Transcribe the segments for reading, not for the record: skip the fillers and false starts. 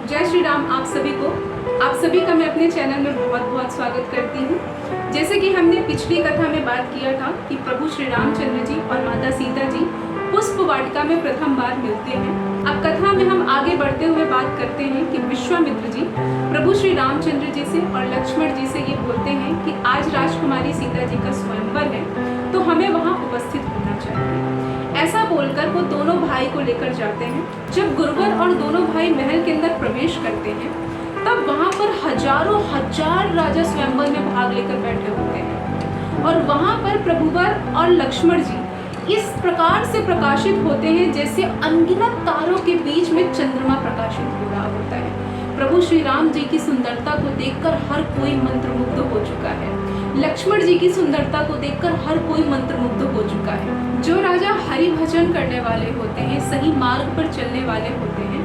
जय श्री राम आप सभी को। आप सभी का मैं अपने चैनल में बहुत बहुत स्वागत करती हूँ। जैसे कि हमने पिछली कथा में बात किया था कि प्रभु श्री रामचंद्र जी और माता सीता जी पुष्प वाटिका में प्रथम बार मिलते हैं। अब कथा में हम आगे बढ़ते हुए बात करते हैं कि विश्वामित्र जी प्रभु श्री रामचंद्र जी से और लक्ष्मण जी से ये बोलते हैं कि आज राजकुमारी सीता जी का स्वयंवर है, तो हमें वहाँ उपस्थित होना चाहिए। ऐसा बोलकर वो दोनों भाई को लेकर जाते हैं। जब गुरुवर और दोनों भाई महल के अंदर प्रवेश करते हैं, तब वहाँ पर हजारों हजार राजा स्वयंवर में भाग लेकर बैठे होते हैं और वहाँ पर प्रभुवर और लक्ष्मण जी इस प्रकार से प्रकाशित होते हैं जैसे अनगिनत तारों के बीच में चंद्रमा प्रकाशित हो रहा होता है। प्रभु श्री राम जी की सुंदरता को देखकर हर कोई मंत्रमुग्ध हो चुका है। लक्ष्मण जी की सुंदरता को देखकर हर कोई मंत्रमुग्ध हो चुका है। जो राजा हरि भजन करने वाले होते हैं, सही मार्ग पर चलने वाले होते हैं,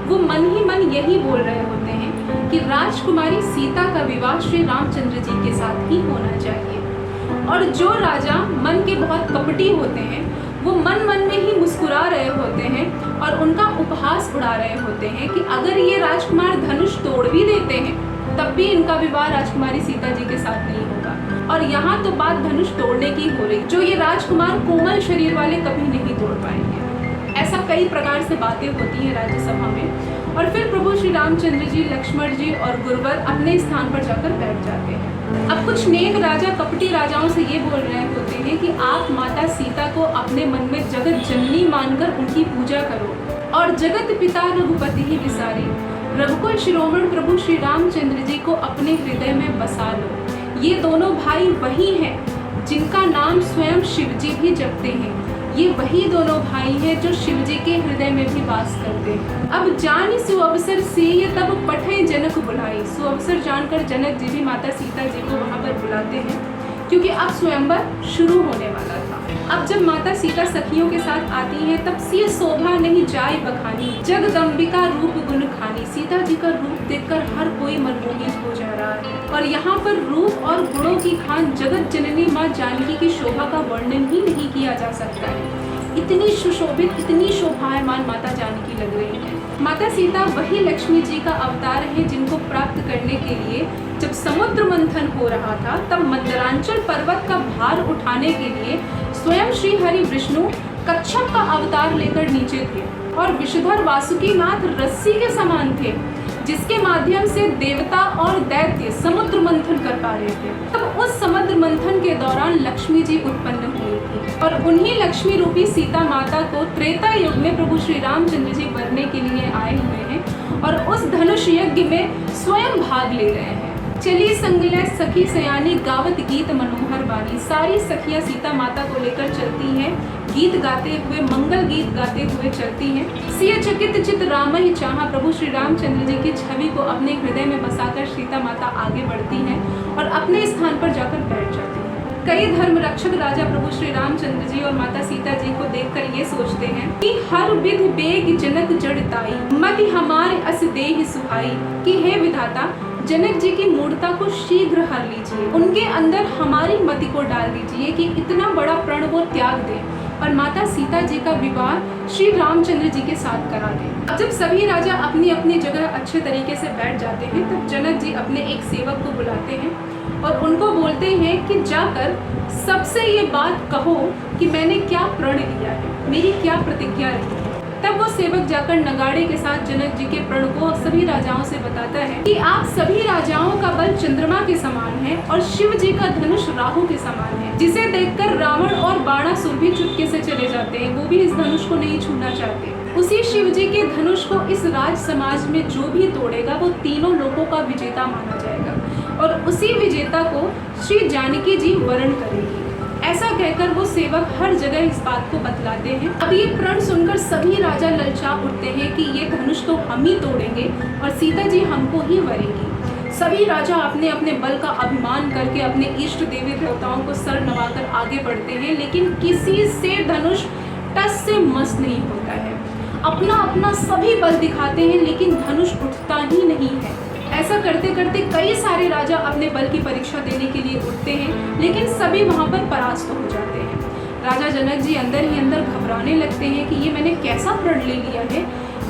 वो मन ही मन यही बोल रहे होते हैं कि राजकुमारी सीता का विवाह श्री रामचंद्र जी के साथ ही होना चाहिए। और जो राजा मन के बहुत कपटी होते हैं, वो मन मन में ही मुस्कुरा रहे होते हैं और उनका उपहास उड़ा रहे होते हैं कि अगर ये राजकुमार धनुष तोड़ भी देते हैं, तब भी इनका विवाह राजकुमारी सीता जी के साथ नहीं होगा। और यहाँ तो बात धनुष तोड़ने की हो रही, जो ये राजकुमार कोमल शरीर वाले कभी नहीं तोड़ पाएंगे। ऐसा कई प्रकार से बातें होती हैं राज्यसभा में। और फिर प्रभु श्री रामचंद्र जी, लक्ष्मण जी और गुरुवर अपने स्थान पर जाकर बैठ जाते हैं। अब कुछ नेक राजा कपटी राजाओं से ये बोल रहे होते हैं कि आप माता सीता को अपने मन में जगत जननी मानकर उनकी पूजा करो और जगत पिता रघुपति ही विसारी रघुकुल शिरोमणि प्रभु श्री रामचंद्र जी को अपने हृदय में बसा लो। ये दोनों भाई वही हैं जिनका नाम स्वयं शिव जी भी जपते हैं। ये वही दोनों भाई हैं जो शिव जी के हृदय में भी वास करते हैं। अब जान सुअवसर सिय तब पठे जनक बुलाई। सुअवसर जानकर जनक जी भी माता सीता जी को वहाँ पर बुलाते हैं, क्योंकि अब स्वयंवर शुरू होने वाला था। अब जब माता सीता सखियों के साथ आती हैं, तब सिय शोभा नहीं जाए बखानी, जगदम्बिका रूप गुण खानी। सीता जी का रूप देखकर हर कोई मनमोहित हो जा रहा है और यहाँ पर रूप और गुणों की खान जगत जननी माँ जानकी की शोभा का वर्णन ही नहीं किया जा सकता है। इतनी सुशोभित, इतनी शोभायमान माता जानकी लग रही है। माता सीता वही लक्ष्मी जी का अवतार है जिनको प्राप्त करने के लिए जब समुद्र मंथन हो रहा था, तब मंदरांचल पर्वत का भार उठाने के लिए स्वयं श्री हरि विष्णु कच्छप का अवतार लेकर नीचे थे और विषधर वासुकीनाथ रस्सी के समान थे, जिसके माध्यम से देवता और दैत्य समुद्र मंथन कर पा रहे थे। तब उस समुद्र मंथन के दौरान लक्ष्मी जी उत्पन्न हुई थी और उन्हीं लक्ष्मी रूपी सीता माता को त्रेता युग में प्रभु श्री रामचंद्र जी वरने के लिए आए हुए हैं और उस धनुष यज्ञ में स्वयं भाग ले रहे हैं। चली संगले सखी सयानी गावत गीत मनोहर बानी। सारी सखियां सीता माता को लेकर चलती हैं, गीत गाते हुए, मंगल गीत गाते हुए चलती हैं। सिय चकित चित राम ही चाहा। प्रभु श्री रामचंद्र जी की छवि को अपने हृदय में बसाकर सीता माता आगे बढ़ती हैं और अपने स्थान पर जाकर बैठ जाती हैं। कई धर्म रक्षक राजा प्रभु श्री रामचंद्र जी और माता सीता जी को देखकर ये सोचते हैं कि हर विध बेग जनक जड़ताई, मति हमारे अस देहि सुहाई। कि हे विधाता, जनक जी की मूर्ता को शीघ्र हर लीजिए, उनके अंदर हमारी मति को डाल दीजिए कि इतना बड़ा प्रण वो त्याग दें और माता सीता जी का विवाह श्री रामचंद्र जी के साथ करा दें। जब सभी राजा अपनी अपनी जगह अच्छे तरीके से बैठ जाते हैं, तब जनक जी अपने एक सेवक को बुलाते हैं और उनको बोलते हैं कि जाकर सबसे ये बात कहो कि मैंने क्या प्रण लिया है, मेरी क्या प्रतिज्ञा रही है। तब वो सेवक जाकर नगाड़े के साथ जनक जी के प्रण को सभी राजाओं से बताता है कि आप सभी राजाओं का बल चंद्रमा के समान है और शिव जी का धनुष राहु के समान है, जिसे देखकर रावण और बाणासुर भी चुपके से चले जाते हैं। वो भी इस धनुष को नहीं छूना चाहते। उसी शिव जी के धनुष को इस राज समाज में जो भी तोड़ेगा, वो तीनों लोगों का विजेता माना जाएगा और उसी विजेता को श्री जानकी जी वरण करेगी। ऐसा कहकर वो सेवक हर जगह इस बात को बतलाते हैं। अब ये प्रण सुनकर सभी राजा ललचा उठते हैं कि ये धनुष तो हम ही तोड़ेंगे और सीता जी हमको ही वरेंगी। सभी राजा अपने अपने बल का अभिमान करके अपने इष्ट देवी देवताओं को सर नवाकर आगे बढ़ते हैं, लेकिन किसी से धनुष टस से मस नहीं होता है। अपना अपना सभी बल दिखाते हैं, लेकिन धनुष उठता ही नहीं है। ऐसा करते करते कई सारे राजा अपने बल की परीक्षा देने के लिए उठते हैं, लेकिन सभी वहाँ पर परास्त हो जाते हैं। राजा जनक जी अंदर ही अंदर घबराने लगते हैं कि ये मैंने कैसा प्रण ले लिया है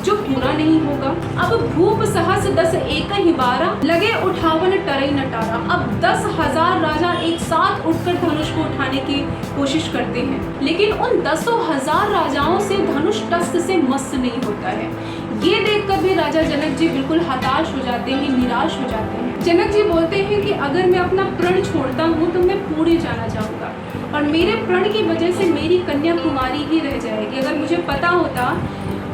जो पूरा नहीं होगा। अब भूप सहस 10 एक ही 12, लगे उठावन टरई न टारा। अब 10,000 राजा एक साथ उठकर धनुष को उठाने की कोशिश करते हैं, लेकिन उन 10,000 राजाओं से धनुष टस्त से मस्त नहीं होता है। ये देखकर भी राजा जनक जी बिल्कुल हताश हो जाते हैं, निराश हो जाते हैं। जनक जी बोलते हैं कि अगर मैं अपना प्रण छोड़ता हूँ तो मैं पुरी जाना चाहूँगा और मेरे प्रण की वजह से मेरी कन्या कुमारी ही रह जाएगी। अगर मुझे पता होता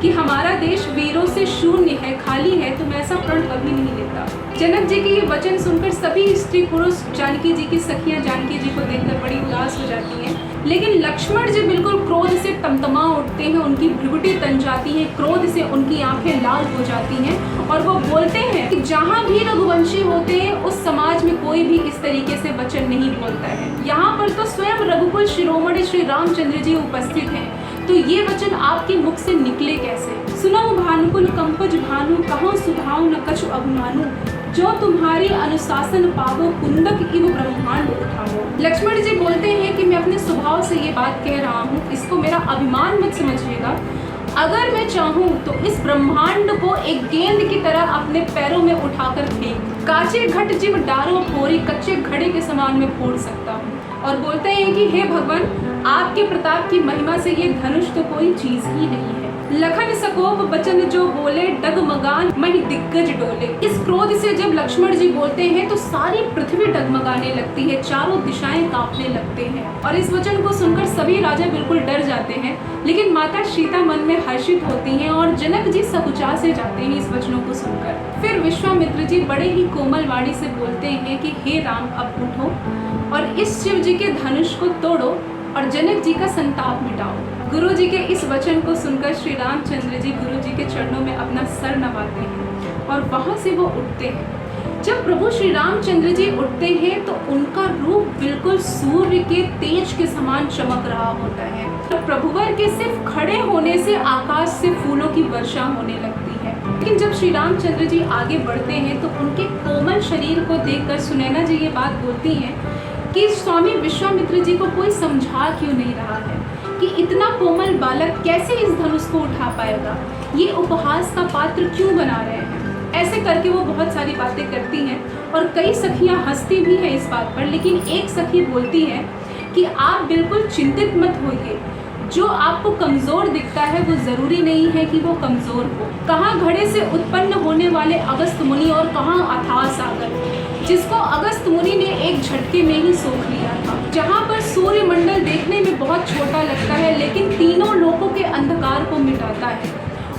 कि हमारा देश वीरों से शून्य है, खाली है, तो मैं ऐसा प्रण कभी नहीं लेता। जनक जी के ये वचन सुनकर सभी स्त्री पुरुष जानकी जी की सखियां जानकी जी को देखकर बड़ी उदास हो जाती हैं, लेकिन लक्ष्मण जी बिल्कुल क्रोध से तमतमा उठते हैं, उनकी भ्रुकुटी तन जाती है, क्रोध से उनकी आंखें लाल हो जाती हैं और वो बोलते हैं कि जहाँ भी रघुवंशी होते हैं उस समाज में कोई भी इस तरीके से वचन नहीं बोलता है। यहाँ पर तो स्वयं रघुकुल शिरोमणि श्री रामचंद्र जी उपस्थित हैं, तो ये वचन आपके मुख से निकले कैसे? सुनऊ भानुकुल कंपज भानु, कहूँ सुभाव न कछु अभिमानु, जो तुम्हारी अनुशासन पावो, कुंदक इव ब्रह्मांड उठावो। लक्ष्मण जी बोलते हैं कि मैं अपने स्वभाव से ये बात कह रहा हूँ, इसको मेरा अभिमान मत समझिएगा। अगर मैं चाहूँ तो इस ब्रह्मांड को एक गेंद की तरह अपने पैरों में उठाकर फेंक, काचे घट जिव डारो फोरी, कच्चे घड़े के समान में फोड़ सकता हूँ। और बोलते हैं कि हे भगवान, आपके प्रताप की महिमा से ये धनुष तो कोई चीज ही नहीं है। लखन सकोप बचन जो बोले, डगमगान मही दिग्गज डोले। इस क्रोध से जब लक्ष्मण जी बोलते हैं तो सारी पृथ्वी डगमगाने लगती है, चारों दिशाएं कांपने लगते हैं। और इस वचन को सुनकर सभी राजा बिल्कुल डर जाते हैं, लेकिन माता सीता मन में हर्षित होती हैं और जनक जी सकुचा से जाते हैं इस वचनों को सुनकर। फिर विश्वामित्र जी बड़े ही कोमल वाणी से बोलते हैं कि हे राम, अब उठो और इस शिव जी के धनुष को तोड़ो और जनक जी का संताप मिटाओ। गुरु जी के इस वचन को सुनकर श्री रामचंद्र जी गुरु जी के चरणों में अपना सर नवाते हैं और वहां से वो उठते हैं। जब प्रभु श्री रामचंद्र जी उठते हैं तो उनका रूप बिल्कुल सूर्य के तेज के समान चमक रहा होता है। तो प्रभुवर के सिर्फ खड़े होने से आकाश से फूलों की वर्षा होने लगती है। लेकिन जब श्री रामचंद्र जी आगे बढ़ते हैं तो उनके कोमल शरीर को देखकर सुनैना जी ये बात बोलती हैं कि स्वामी विश्वामित्र जी को कोई समझा क्यों नहीं रहा है कि इतना कोमल बालक कैसे इस धनुष को उठा पाएगा, ये उपहास का पात्र क्यों बना रहे हैं। ऐसे करके वो बहुत सारी बातें करती हैं और कई सखियां हंसती भी हैं इस बात पर, लेकिन एक सखी बोलती है कि आप बिल्कुल चिंतित मत होइए, जो आपको कमज़ोर दिखता है वो ज़रूरी नहीं है कि वो कमज़ोर हो। कहाँ घड़े से उत्पन्न होने वाले अगस्त मुनि और कहाँ अथाह सागर, जिसको अगस्त मुनि ने एक झटके में ही सोख लिया था। जहाँ पर सूर्य मंडल देखने में बहुत छोटा लगता है लेकिन तीनों लोकों के अंधकार को मिटाता है,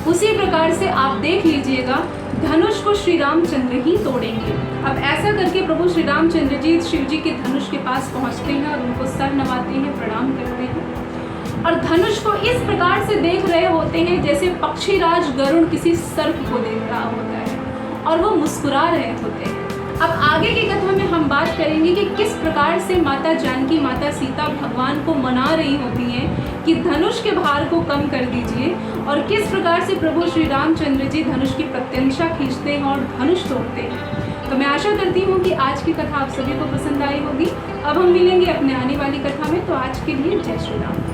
उसी प्रकार से आप देख लीजिएगा धनुष को श्री रामचंद्र ही तोड़ेंगे। अब ऐसा करके प्रभु श्री रामचंद्र जी शिव जी के धनुष के पास पहुँचते हैं और उनको सर नवाते हैं, प्रणाम करते हैं और धनुष को इस प्रकार से देख रहे होते हैं जैसे पक्षीराज गरुड़ किसी सर्प को देख रहा होता है और वो मुस्कुरा रहे होते हैं। अब आगे की कथा में हम बात करेंगे कि किस प्रकार से माता जानकी, माता सीता भगवान को मना रही होती हैं कि धनुष के भार को कम कर दीजिए और किस प्रकार से प्रभु श्री रामचंद्र जी धनुष की प्रत्यंशा खींचते हैं और धनुष तोड़ते हैं। तो मैं आशा करती हूँ कि आज की कथा आप सभी को पसंद आई होगी। अब हम मिलेंगे अपने आने वाली कथा में, तो आज के लिए जय श्री राम।